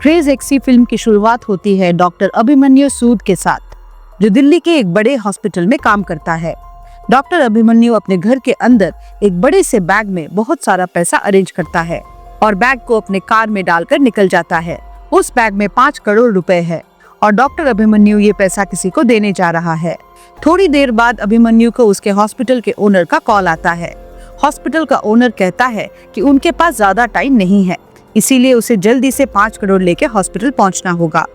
Craze XC film की शुरुआत होती है डॉक्टर अभिमन्यु सूद के साथ, जो दिल्ली के एक बड़े हॉस्पिटल में काम करता है। डॉक्टर अभिमन्यु अपने घर के अंदर एक बड़े से बैग में बहुत सारा पैसा अरेंज करता है और बैग को अपने कार में डालकर निकल जाता है। उस बैग में 5 करोड़ रुपए है और डॉक्टर अभिमन्यु ये पैसा किसी को देने जा रहा है। थोड़ी देर बाद अभिमन्यु को उसके हॉस्पिटल के ओनर का कॉल आता है। हॉस्पिटल का ओनर कहता है कि उनके पास ज्यादा टाइम नहीं है, इसीलिए उसे जल्दी से 5 करोड़ लेके हॉस्पिटल पहुंचना होगा।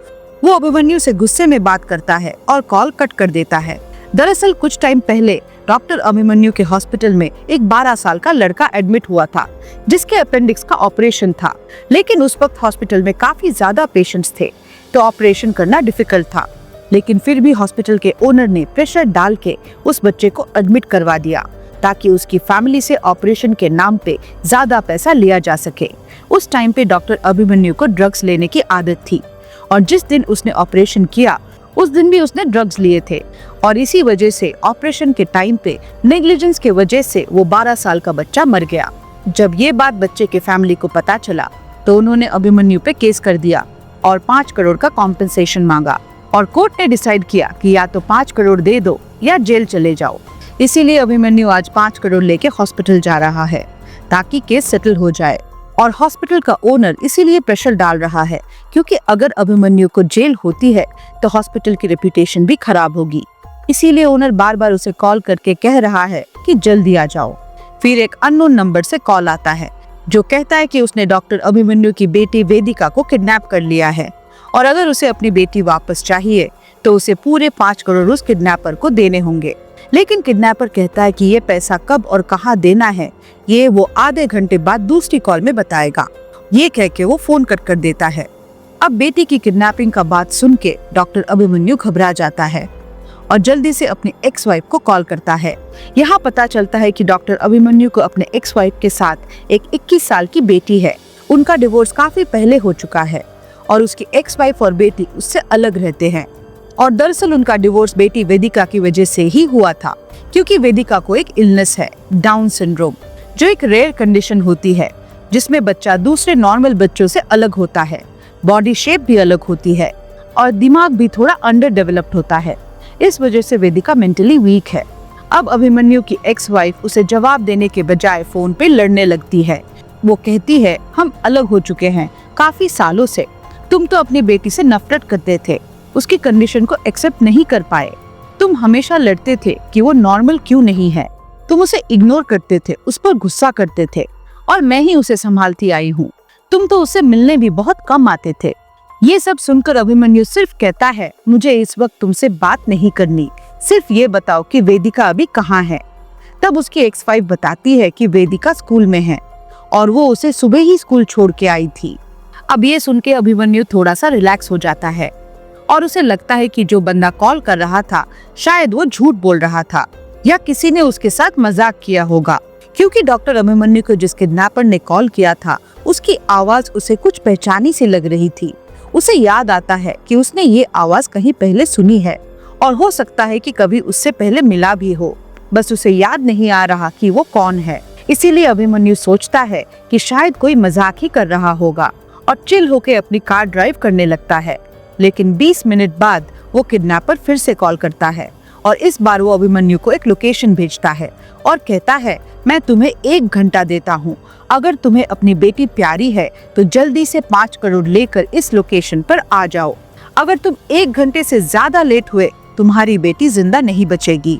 वो अभिमन्यु से गुस्से में बात करता है और कॉल कट कर देता है। दरअसल कुछ टाइम पहले डॉक्टर अभिमन्यु के हॉस्पिटल में एक 12 साल का लड़का एडमिट हुआ था, जिसके अपेंडिक्स का ऑपरेशन था। लेकिन उस वक्त हॉस्पिटल में काफी ज्यादा पेशेंट्स थे, तो ऑपरेशन करना डिफिकल्ट था। लेकिन फिर भी हॉस्पिटल के ओनर ने प्रेशर डाल के उस बच्चे को एडमिट करवा दिया, ताकि उसकी फैमिली से ऑपरेशन के नाम पे ज्यादा पैसा लिया जा सके। उस टाइम पे डॉक्टर अभिमन्यु को ड्रग्स लेने की आदत थी और जिस दिन उसने ऑपरेशन किया उस दिन भी उसने ड्रग्स लिए थे और इसी वजह से ऑपरेशन के टाइम पे नेग्लिजेंस के वजह से वो 12 साल का बच्चा मर गया। जब ये बात बच्चे के फैमिली को पता चला तो उन्होंने अभिमन्यु पे केस कर दिया और 5 करोड़ का कॉम्पेंसेशन मांगा और कोर्ट ने डिसाइड किया कि या तो 5 करोड़ दे दो या जेल चले जाओ। इसीलिए अभिमन्यु आज 5 करोड़ लेके हॉस्पिटल जा रहा है ताकि केस सेटल हो जाए। और हॉस्पिटल का ओनर इसीलिए प्रेशर डाल रहा है क्योंकि अगर अभिमन्यु को जेल होती है तो हॉस्पिटल की रेपुटेशन भी खराब होगी। इसीलिए ओनर बार बार उसे कॉल करके कह रहा है कि जल्दी आ जाओ। फिर एक अननोन नंबर से कॉल आता है जो कहता है कि उसने डॉक्टर अभिमन्यु की बेटी वेदिका को किडनैप कर लिया है और अगर उसे अपनी बेटी वापस चाहिए तो उसे पूरे 5 करोड़ उस किडनैपर को देने होंगे। लेकिन किडनैपर कहता है कि ये पैसा कब और कहां देना है ये वो आधे घंटे बाद दूसरी कॉल में बताएगा। ये कह के वो फोन कट कर देता है। अब बेटी की किडनैपिंग का बात सुन के डॉक्टर अभिमन्यु घबरा जाता है और जल्दी से अपनी एक्स वाइफ को कॉल करता है। यहाँ पता चलता है कि डॉक्टर अभिमन्यु को अपने एक्स वाइफ के साथ एक 21 साल की बेटी है। उनका डिवोर्स काफी पहले हो चुका है और उसकी एक्स वाइफ और बेटी उससे अलग रहते हैं। और दरअसल उनका डिवोर्स बेटी वेदिका की वजह से ही हुआ था, क्योंकि वेदिका को एक इलनेस है, डाउन सिंड्रोम, जो एक रेयर कंडीशन होती है जिसमें बच्चा दूसरे नॉर्मल बच्चों से अलग होता है। बॉडी शेप भी अलग होती है और दिमाग भी थोड़ा अंडर डेवलप्ड होता है। इस वजह से वेदिका मेंटली वीक है। अब अभिमन्यु की एक्स वाइफ उसे जवाब देने के बजाय फोन पे लड़ने लगती है। वो कहती है, हम अलग हो चुके हैं काफी सालों से, तुम तो अपनी बेटी से नफरत करते थे, उसकी कंडीशन को एक्सेप्ट नहीं कर पाए, तुम हमेशा लड़ते थे कि वो नॉर्मल क्यों नहीं है, तुम उसे इग्नोर करते थे, उस पर गुस्सा करते थे और मैं ही उसे संभालती आई हूँ, तुम तो उससे मिलने भी बहुत कम आते थे। ये सब सुनकर अभिमन्यु सिर्फ कहता है, मुझे इस वक्त तुमसे बात नहीं करनी, सिर्फ ये बताओ कि वेदिका अभी कहाँ है। तब उसकी एक्स वाइफ बताती है कि वेदिका स्कूल में है और वो उसे सुबह ही स्कूल छोड़ के आई थी। अब ये सुन के अभिमन्यु थोड़ा सा रिलैक्स हो जाता है और उसे लगता है कि जो बंदा कॉल कर रहा था शायद वो झूठ बोल रहा था या किसी ने उसके साथ मजाक किया होगा, क्योंकि डॉक्टर अभिमन्यु को जिस किडनैपर ने कॉल किया था उसकी आवाज उसे कुछ पहचानी सी लग रही थी। उसे याद आता है कि उसने ये आवाज कहीं पहले सुनी है और हो सकता है कि कभी उससे पहले मिला भी हो, बस उसे याद नहीं आ रहा कि वो कौन है। इसीलिए अभिमन्यु सोचता है कि शायद कोई मजाक ही कर रहा होगा और चिल होके अपनी कार ड्राइव करने लगता है। लेकिन 20 मिनट बाद वो किडनैपर फिर से कॉल करता है और इस बार वो अभिमन्यु को एक लोकेशन भेजता है और कहता है, मैं तुम्हें 1 घंटा देता हूँ, अगर तुम्हें अपनी बेटी प्यारी है तो जल्दी से 5 करोड़ लेकर इस लोकेशन पर आ जाओ। अगर तुम 1 घंटे से ज्यादा लेट हुए तुम्हारी बेटी जिंदा नहीं बचेगी।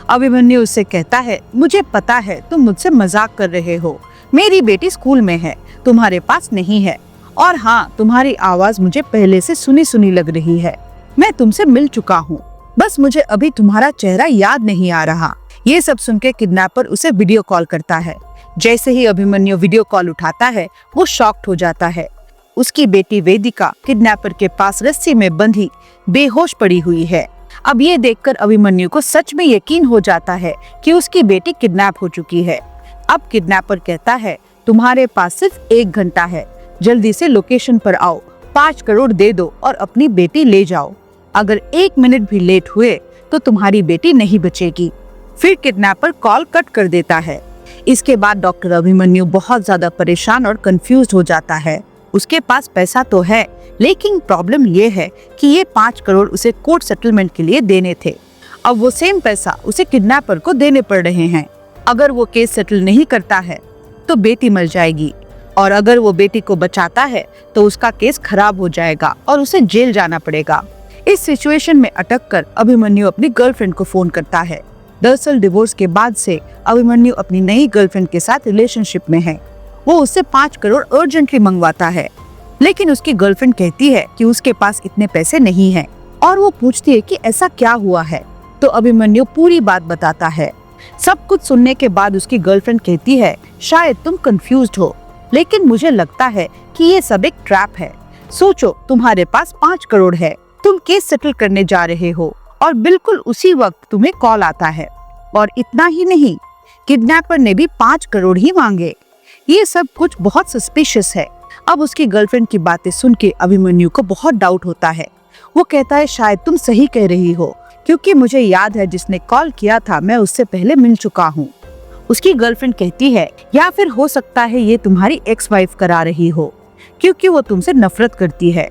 अभिमन्यु उससे कहता है, मुझे पता है तुम मुझसे मजाक कर रहे हो, मेरी बेटी स्कूल में है, तुम्हारे पास नहीं है, और हाँ, तुम्हारी आवाज मुझे पहले से सुनी सुनी लग रही है, मैं तुमसे मिल चुका हूँ, बस मुझे अभी तुम्हारा चेहरा याद नहीं आ रहा। ये सब सुन के किडनैपर उसे वीडियो कॉल करता है। जैसे ही अभिमन्यु वीडियो कॉल उठाता है वो शॉक्ड हो जाता है। उसकी बेटी वेदिका किडनैपर के पास रस्सी में बंधी बेहोश पड़ी हुई है। अब ये देखकर अभिमन्यु को सच में यकीन हो जाता है कि उसकी बेटी किडनैप हो चुकी है। अब किडनैपर कहता है, तुम्हारे पास सिर्फ 1 घंटा है, जल्दी से लोकेशन पर आओ, 5 करोड़ दे दो और अपनी बेटी ले जाओ। अगर 1 मिनट भी लेट हुए तो तुम्हारी बेटी नहीं बचेगी। फिर किडनैपर कॉल कट कर देता है। इसके बाद डॉक्टर अभिमन्यु बहुत ज्यादा परेशान और कंफ्यूज हो जाता है उसके पास पैसा तो है, लेकिन प्रॉब्लम ये है कि ये 5 करोड़ उसे कोर्ट सेटलमेंट के लिए देने थे। अब वो सेम पैसा उसे किडनैपर को देने पड़ रहे हैं। अगर वो केस सेटल नहीं करता है तो बेटी मर जाएगी, और अगर वो बेटी को बचाता है तो उसका केस खराब हो जाएगा और उसे जेल जाना पड़ेगा। इस सिचुएशन में अटक कर अभिमन्यु अपनी गर्लफ्रेंड को फोन करता है। दरअसल डिवोर्स के बाद से अभिमन्यु अपनी नई गर्लफ्रेंड के साथ रिलेशनशिप में है। वो उससे 5 करोड़ अर्जेंटली मंगवाता है, लेकिन उसकी गर्लफ्रेंड कहती है कि उसके पास इतने पैसे नहीं हैं, और वो पूछती है कि ऐसा क्या हुआ है। तो अभिमन्यु पूरी बात बताता है। सब कुछ सुनने के बाद उसकी गर्लफ्रेंड कहती है, शायद तुम कंफ्यूज्ड हो, लेकिन मुझे लगता है कि ये सब एक ट्रैप है। सोचो, तुम्हारे पास 5 करोड़ है, तुम केस सेटल करने जा रहे हो, और बिल्कुल उसी वक्त तुम्हें कॉल आता है। और इतना ही नहीं, किडनैपर ने भी 5 करोड़ ही मांगे। ये सब कुछ बहुत सस्पिशियस है। अब उसकी गर्लफ्रेंड की बातें सुन के अभिमन्यु को बहुत डाउट होता है। वो कहता है, शायद तुम सही कह रही हो, क्योंकि मुझे याद है जिसने कॉल किया था मैं उससे पहले मिल चुका हूँ। उसकी गर्लफ्रेंड कहती है, या फिर हो सकता है ये तुम्हारी एक्स वाइफ करा रही हो, क्योंकि वो तुमसे नफरत करती है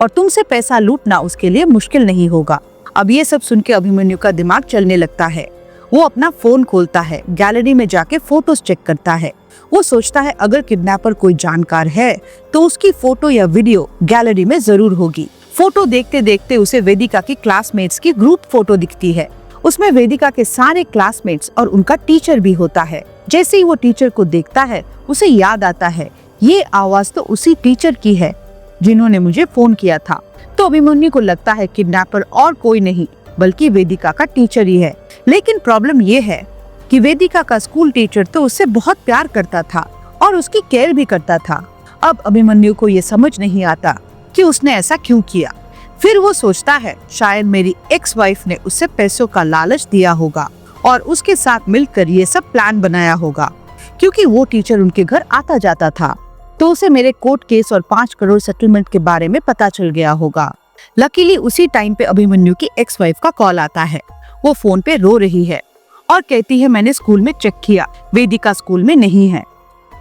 और तुमसे पैसा लूटना उसके लिए मुश्किल नहीं होगा। अब ये सब सुन के अभिमन्यु का दिमाग चलने लगता है। वो अपना फोन खोलता है, गैलरी में जाके फोटोज चेक करता है। वो सोचता है अगर किडनैपर कोई जानकार है तो उसकी फोटो या वीडियो गैलरी में जरूर होगी। फोटो देखते देखते उसे वेदिका की क्लासमेट्स की ग्रुप फोटो दिखती है। उसमें वेदिका के सारे क्लासमेट्स और उनका टीचर भी होता है। जैसे ही वो टीचर को देखता है उसे याद आता है, ये आवाज तो उसी टीचर की है जिन्होंने मुझे फोन किया था। तो अभिमन्यु को लगता है किडनैपर और कोई नहीं बल्कि वेदिका का टीचर ही है। लेकिन प्रॉब्लम ये है कि वेदिका का स्कूल टीचर तो उससे बहुत प्यार करता था और उसकी केयर भी करता था। अब अभिमन्यु को ये समझ नहीं आता कि उसने ऐसा क्यों किया। फिर वो सोचता है, शायद मेरी एक्स वाइफ ने उसे पैसों का लालच दिया होगा और उसके साथ मिलकर ये सब प्लान बनाया होगा। क्योंकि वो टीचर उनके घर आता जाता था तो उसे मेरे कोर्ट केस और 5 करोड़ सेटलमेंट के बारे में पता चल गया होगा। लकीली उसी टाइम पे अभिमन्यु की एक्स वाइफ का कॉल आता है। वो फोन पे रो रही है और कहती है, मैंने स्कूल में चेक किया, वेदिका स्कूल में नहीं है।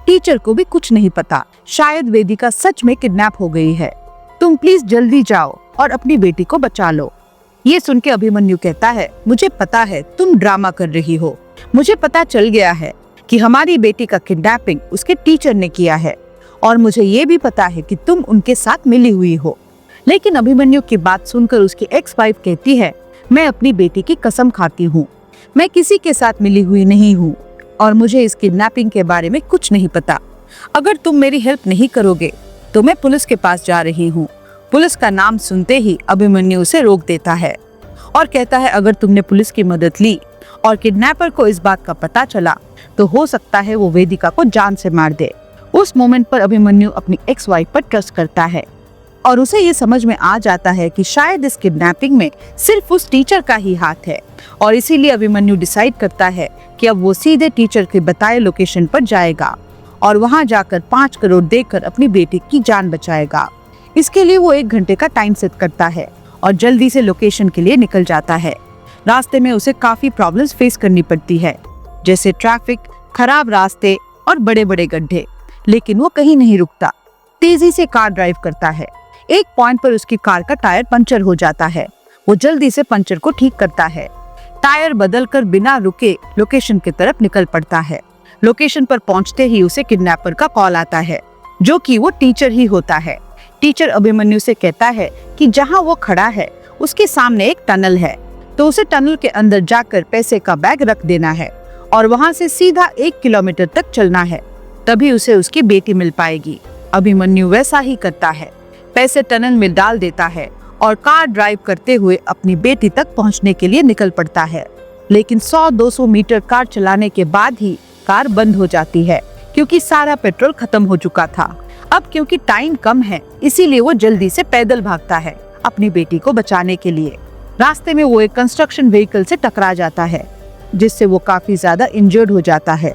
टीचर को भी कुछ नहीं पता, शायद वेदिका सच में किडनैप हो गई है। तुम प्लीज जल्दी जाओ और अपनी बेटी को बचा लो। ये सुन के अभिमन्यु कहता है, मुझे पता है तुम ड्रामा कर रही हो। मुझे पता चल गया है कि हमारी बेटी का किडनैपिंग उसके टीचर ने किया है, और मुझे ये भी पता है कि तुम उनके साथ मिली हुई हो। लेकिन अभिमन्यु की बात सुनकर उसकी एक्स वाइफ कहती है, मैं अपनी बेटी की कसम खाती हूँ, मैं किसी के साथ मिली हुई नहीं हूँ और मुझे इस किडनैपिंग के बारे में कुछ नहीं पता। अगर तुम मेरी हेल्प नहीं करोगे तो मैं पुलिस के पास जा रही हूँ। पुलिस का नाम सुनते ही अभिमन्यु उसे रोक देता है और कहता है, अगर तुमने पुलिस की मदद ली और किडनैपर को इस बात का पता चला तो हो सकता है वो वेदिका को जान से मार दे। उस मोमेंट पर अभिमन्यु अपनी एक्स वाइफ पर ट्रस्ट करता है और उसे ये समझ में आ जाता है कि शायद इस किडनैपिंग में सिर्फ उस टीचर का ही हाथ है, और इसीलिए अभिमन्यु डिसाइड करता है कि अब वो सीधे टीचर के बताए लोकेशन पर जाएगा और वहां जाकर 5 करोड़ देकर अपनी बेटी की जान बचाएगा। इसके लिए वो 1 घंटे का टाइम सेट करता है और जल्दी से लोकेशन के लिए निकल जाता है। रास्ते में उसे काफी प्रॉब्लम्स फेस करनी पड़ती है, जैसे ट्रैफिक, खराब रास्ते और बड़े बड़े गड्ढे। लेकिन वो कहीं नहीं रुकता, तेजी से कार ड्राइव करता है। एक पॉइंट पर उसकी कार का टायर पंचर हो जाता है। वो जल्दी से पंचर को ठीक करता है, टायर बदलकर बिना रुके लोकेशन की तरफ निकल पड़ता है। लोकेशन पर पहुंचते ही उसे किडनैपर का कॉल आता है, जो कि वो टीचर ही होता है। टीचर अभिमन्यु से कहता है कि जहां वो खड़ा है उसके सामने एक टनल है, तो उसे टनल के अंदर जाकर पैसे का बैग रख देना है और वहां से सीधा 1 किलोमीटर तक चलना है, तभी उसे उसकी बेटी मिल पाएगी। अभिमन्यु वैसा ही करता है, पैसे टनल में डाल देता है और कार ड्राइव करते हुए अपनी बेटी तक पहुंचने के लिए निकल पड़ता है। लेकिन 100-200 मीटर कार चलाने के बाद ही कार बंद हो जाती है, क्योंकि सारा पेट्रोल खत्म हो चुका था। अब क्योंकि टाइम कम है, इसीलिए वो जल्दी से पैदल भागता है अपनी बेटी को बचाने के लिए। रास्ते में वो एक कंस्ट्रक्शन व्हीकल से टकरा जाता है, जिससे वो काफी ज्यादा इंजर्ड हो जाता है।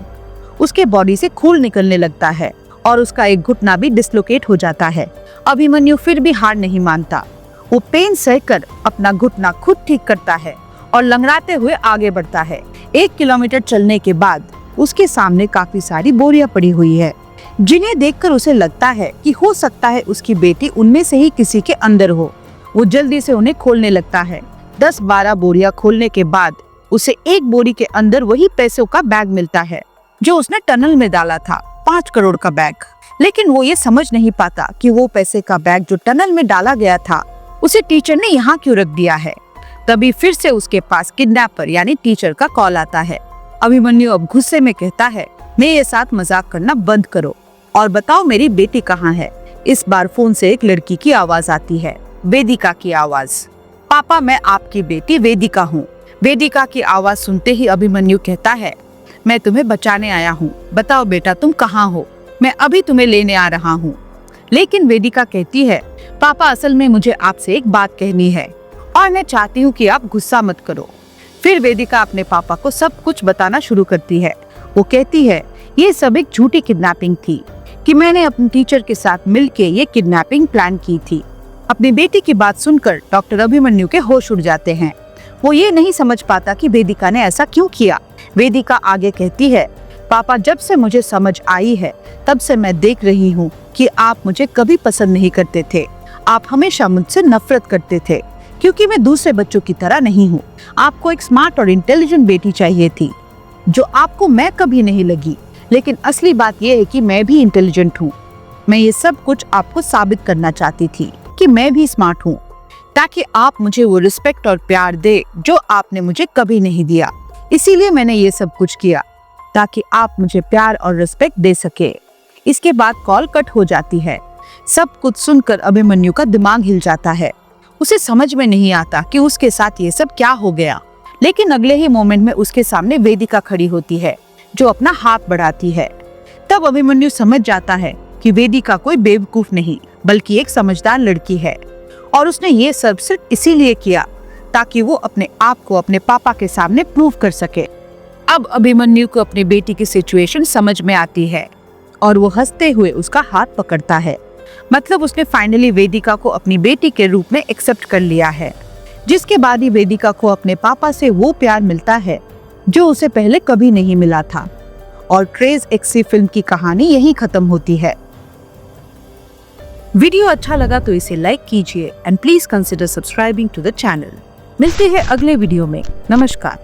उसके बॉडी से खून निकलने लगता है और उसका एक घुटना भी डिसलोकेट हो जाता है। अभिमन्यु फिर भी हार नहीं मानता। वो पेन सहकर अपना घुटना खुद ठीक करता है और लंगड़ाते हुए आगे बढ़ता है। 1 किलोमीटर चलने के बाद उसके सामने काफी सारी बोरियां पड़ी हुई है। जिन्हें देखकर उसे लगता है कि हो सकता है उसकी बेटी उनमें से ही किसी के अंदर हो। वो जल्दी से उन्हें खोलने लगता है। 10-12 बोरियां खोलने के बाद उसे एक बोरी के अंदर वही पैसों का बैग मिलता है जो उसने टनल में डाला था, 5 करोड़ का बैग। लेकिन वो ये समझ नहीं पाता कि वो पैसे का बैग जो टनल में डाला गया था उसे टीचर ने यहाँ क्यों रख दिया है। तभी फिर से उसके पास किडनैपर यानी टीचर का कॉल आता है। अभिमन्यु अब गुस्से में कहता है, मेरे साथ मजाक करना बंद करो और बताओ मेरी बेटी कहाँ है। इस बार फोन से एक लड़की की आवाज आती है, वेदिका की आवाज। पापा, मैं आपकी बेटी वेदिका हूँ। वेदिका की आवाज सुनते ही अभिमन्यु कहता है, मैं तुम्हें बचाने आया हूँ, बताओ बेटा तुम कहाँ हो, मैं अभी तुम्हें लेने आ रहा हूँ। लेकिन वेदिका कहती है, पापा असल में मुझे आपसे एक बात कहनी है और मैं चाहती हूँ कि आप गुस्सा मत करो। फिर वेदिका अपने पापा को सब कुछ बताना शुरू करती है। वो कहती है, ये सब एक झूठी किडनैपिंग थी कि मैंने अपने टीचर के साथ मिलकर ये किडनैपिंग प्लान की थी। अपनी बेटी की बात सुनकर डॉक्टर अभिमन्यु के होश उड़ जाते हैं। वो ये नहीं समझ पाता कि वेदिका ने ऐसा क्यों किया। वेदिका आगे कहती है, पापा जब से मुझे समझ आई है तब से मैं देख रही हूँ कि आप मुझे कभी पसंद नहीं करते थे। आप हमेशा मुझसे नफरत करते थे क्योंकि मैं दूसरे बच्चों की तरह नहीं हूँ। आपको एक स्मार्ट और इंटेलिजेंट बेटी चाहिए थी जो आपको मैं कभी नहीं लगी। लेकिन असली बात यह है कि मैं भी इंटेलिजेंट हूँ। मैं ये सब कुछ आपको साबित करना चाहती थी कि मैं भी स्मार्ट हूँ, ताकि आप मुझे वो रिस्पेक्ट और प्यार दे जो आपने मुझे कभी नहीं दिया। इसीलिए मैंने ये सब कुछ किया ताकि आप मुझे प्यार और रिस्पेक्ट दे सके। इसके बाद कॉल कट हो जाती है। सब कुछ सुनकर अभिमन्यु का दिमाग हिल जाता है। उसे समझ में नहीं आता कि उसके साथ ये सब क्या हो गया। लेकिन अगले ही मोमेंट में उसके सामने वेदिका खड़ी होती है जो अपना हाथ बढ़ाती है। तब अभिमन्यु समझ जाता है कि वेदिका कोई बेवकूफ नहीं बल्कि एक समझदार लड़की है और उसने ये सब सिर्फ इसीलिए किया ताकि वो अपने आप को अपने पापा के सामने प्रूव कर सके। अब अभिमन्यु को अपनी बेटी की सिचुएशन समझ में आती है और वो हंसते हुए उसका हाथ पकड़ता है। मतलब उसने फाइनली वेदिका को अपनी बेटी के रूप में एक्सेप्ट कर लिया है। जिसके बाद ही वेदिका को अपने पापा से वो प्यार मिलता है जो उसे पहले कभी नहीं मिला था। और क्रेज एक्सी फिल्म की कहानी यहीं खत्म होती है। वीडियो अच्छा लगा तो इसे लाइक कीजिए and please consider subscribing to the channel. मिलते हैं अगले वीडियो में। नमस्कार।